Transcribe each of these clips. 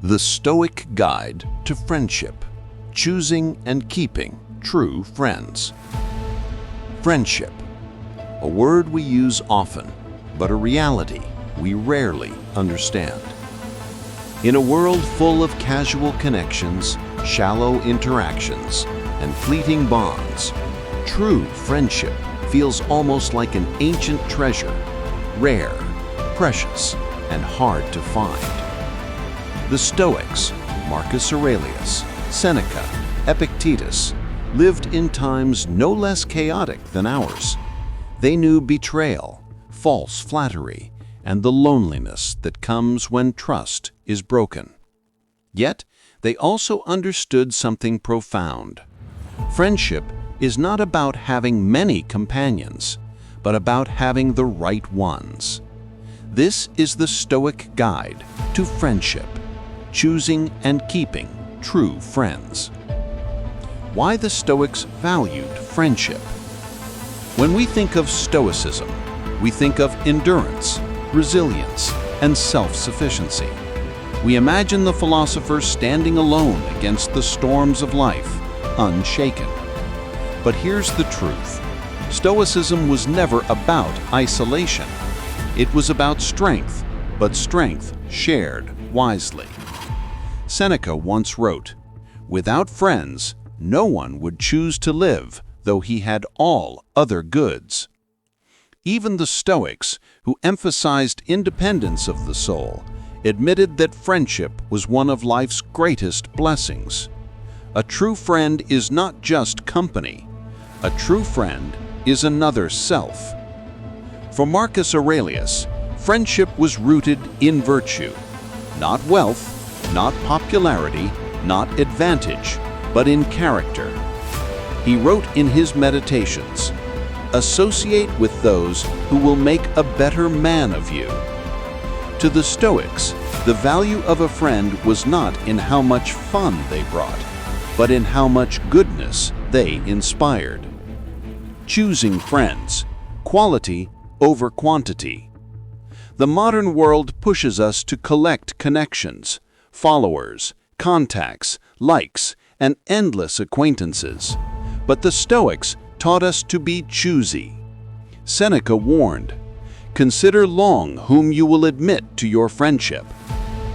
The Stoic Guide to Friendship: Choosing and Keeping True Friends. Friendship, a word we use often, but a reality we rarely understand. In a world full of casual connections, shallow interactions, and fleeting bonds, true friendship feels almost like an ancient treasure, rare, precious, and hard to find. The Stoics, Marcus Aurelius, Seneca, Epictetus, lived in times no less chaotic than ours. They knew betrayal, false flattery, and the loneliness that comes when trust is broken. Yet, they also understood something profound. Friendship is not about having many companions, but about having the right ones. This is the Stoic Guide to Friendship: Choosing and Keeping True Friends. Why the Stoics valued friendship. When we think of Stoicism, we think of endurance, resilience, and self-sufficiency. We imagine the philosopher standing alone against the storms of life, unshaken. But here's the truth. Stoicism was never about isolation. It was about strength, but strength shared wisely. Seneca once wrote, "Without friends, no one would choose to live, though he had all other goods." Even the Stoics, who emphasized independence of the soul, admitted that friendship was one of life's greatest blessings. A true friend is not just company. A true friend is another self. For Marcus Aurelius, friendship was rooted in virtue, not wealth, not popularity, not advantage, but in character. He wrote in his Meditations, "Associate with those who will make a better man of you." To the Stoics, the value of a friend was not in how much fun they brought, but in how much goodness they inspired. Choosing friends, quality over quantity. The modern world pushes us to collect connections, followers, contacts, likes, and endless acquaintances. But the Stoics taught us to be choosy. Seneca warned, "Consider long whom you will admit to your friendship."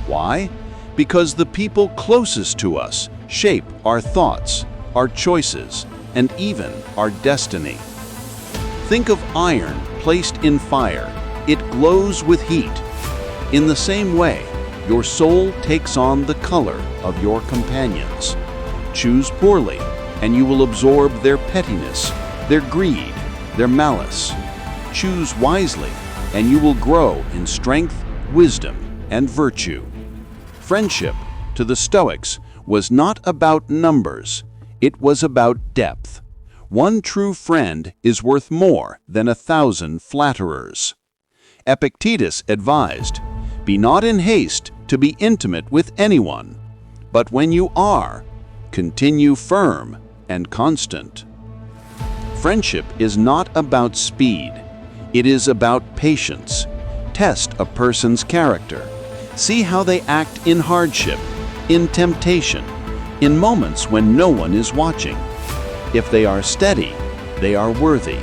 Why? Because the people closest to us shape our thoughts, our choices, and even our destiny. Think of iron placed in fire. It glows with heat. In the same way, your soul takes on the color of your companions. Choose poorly, and you will absorb their pettiness, their greed, their malice. Choose wisely, and you will grow in strength, wisdom, and virtue. Friendship, to the Stoics, was not about numbers. It was about depth. One true friend is worth more than 1,000 flatterers. Epictetus advised, "Be not in haste to be intimate with anyone, but when you are, continue firm and constant." Friendship is not about speed. It is about patience. Test a person's character. See how they act in hardship, in temptation, in moments when no one is watching. If they are steady, they are worthy.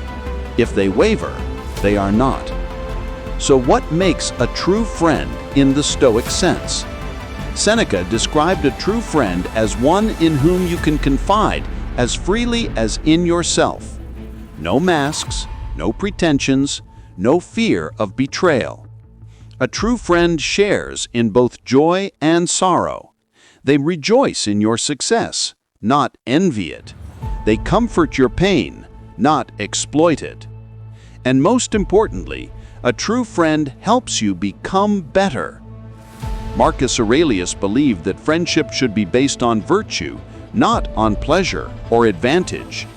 If they waver, they are not. So what makes a true friend in the Stoic sense? Seneca described a true friend as one in whom you can confide as freely as in yourself. No masks, no pretensions, no fear of betrayal. A true friend shares in both joy and sorrow. They rejoice in your success, not envy it. They comfort your pain, not exploit it. And most importantly, a true friend helps you become better. Marcus Aurelius believed that friendship should be based on virtue, not on pleasure or advantage.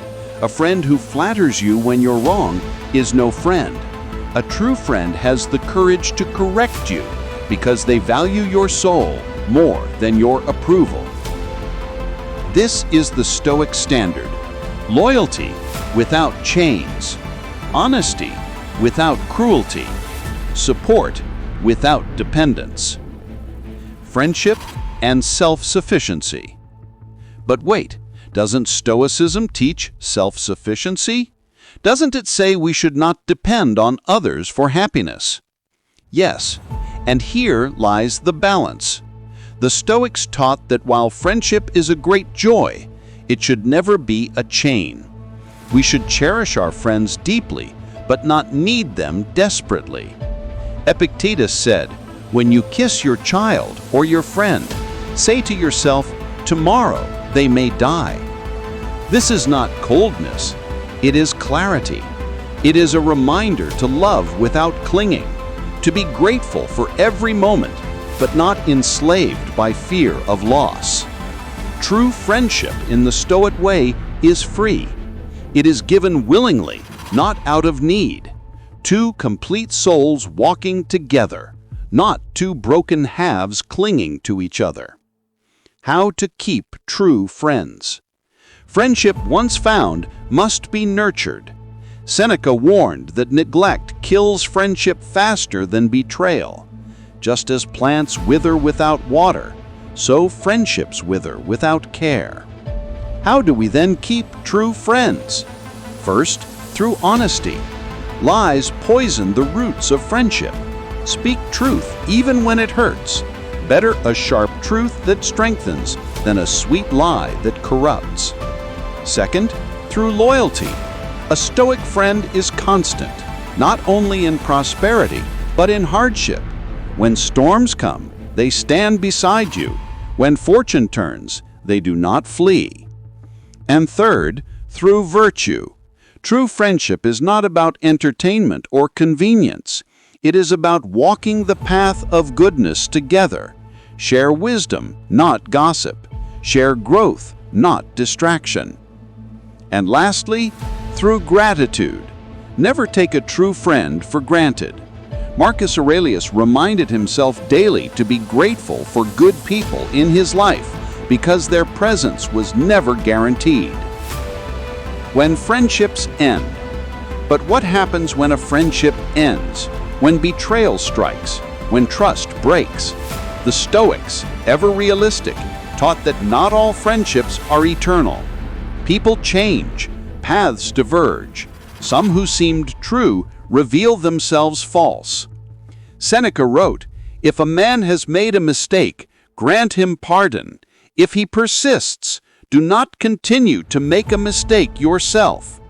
A friend who flatters you when you're wrong is no friend. A true friend has the courage to correct you because they value your soul more than your approval. This is the Stoic standard: loyalty without chains, honesty without cruelty, support without dependence. Friendship and self-sufficiency. But wait, doesn't Stoicism teach self-sufficiency? Doesn't it say we should not depend on others for happiness? Yes, and here lies the balance. The Stoics taught that while friendship is a great joy, it should never be a chain. We should cherish our friends deeply, but not need them desperately. Epictetus said, "When you kiss your child or your friend, say to yourself, 'Tomorrow they may die.'" This is not coldness, it is clarity. It is a reminder to love without clinging, to be grateful for every moment, but not enslaved by fear of loss. True friendship in the Stoic way is free. It is given willingly, not out of need. Two complete souls walking together, not two broken halves clinging to each other. How to keep true friends. Friendship once found must be nurtured. Seneca warned that neglect kills friendship faster than betrayal. Just as plants wither without water, so friendships wither without care. How do we then keep true friends? First, through honesty. Lies poison the roots of friendship. Speak truth even when it hurts. Better a sharp truth that strengthens than a sweet lie that corrupts. Second, through loyalty. A Stoic friend is constant, not only in prosperity, but in hardship. When storms come, they stand beside you. When fortune turns, they do not flee. And third, through virtue. True friendship is not about entertainment or convenience. It is about walking the path of goodness together. Share wisdom, not gossip. Share growth, not distraction. And lastly, through gratitude. Never take a true friend for granted. Marcus Aurelius reminded himself daily to be grateful for good people in his life because their presence was never guaranteed. When friendships end. But what happens when a friendship ends? When betrayal strikes? When trust breaks? The Stoics, ever realistic, taught that not all friendships are eternal. People change, paths diverge. Some who seemed true reveal themselves false. Seneca wrote, "If a man has made a mistake, grant him pardon. If he persists, do not continue to make a mistake yourself."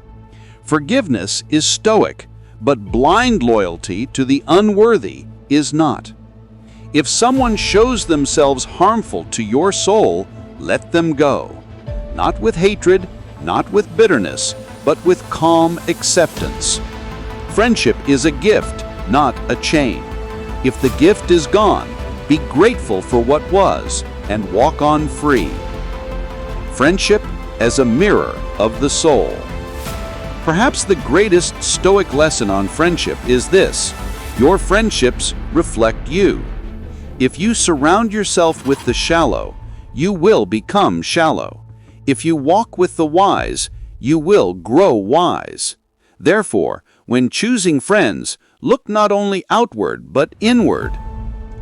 Forgiveness is Stoic, but blind loyalty to the unworthy is not. If someone shows themselves harmful to your soul, let them go. Not with hatred, not with bitterness, but with calm acceptance. Friendship is a gift, not a chain. If the gift is gone, be grateful for what was and walk on free. Friendship as a mirror of the soul. Perhaps the greatest Stoic lesson on friendship is this: your friendships reflect you. If you surround yourself with the shallow, you will become shallow. If you walk with the wise, you will grow wise. Therefore, when choosing friends, look not only outward but inward.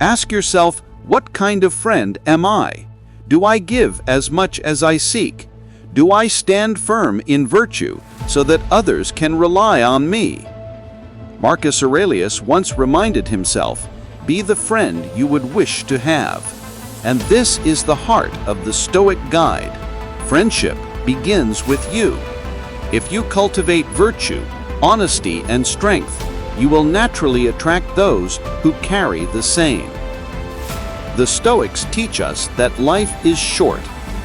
Ask yourself, what kind of friend am I? Do I give as much as I seek? Do I stand firm in virtue so that others can rely on me? Marcus Aurelius once reminded himself, "Be the friend you would wish to have." And this is the heart of the Stoic guide. Friendship begins with you. If you cultivate virtue, honesty, and strength, you will naturally attract those who carry the same. The Stoics teach us that life is short,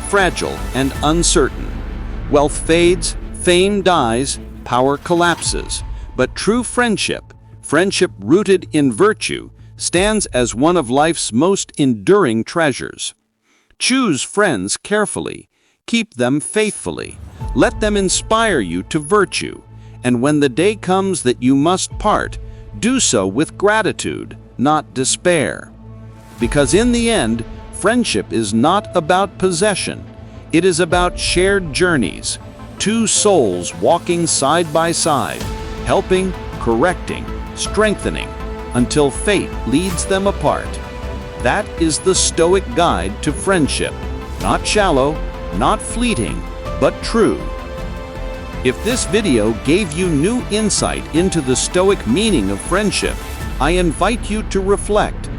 fragile, and uncertain. Wealth fades, fame dies, power collapses. But true friendship, friendship rooted in virtue, stands as one of life's most enduring treasures. Choose friends carefully. Keep them faithfully. Let them inspire you to virtue. And when the day comes that you must part, do so with gratitude, not despair. Because in the end, friendship is not about possession. It is about shared journeys. Two souls walking side by side, helping, correcting, strengthening, until fate leads them apart. That is the Stoic guide to friendship. Not shallow, not fleeting, but true. If this video gave you new insight into the Stoic meaning of friendship, I invite you to reflect.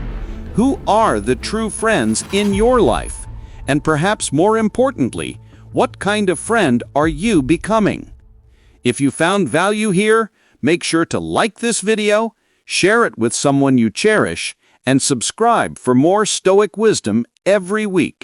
Who are the true friends in your life? And perhaps more importantly, what kind of friend are you becoming? If you found value here, make sure to like this video, share it with someone you cherish, and subscribe for more Stoic wisdom every week.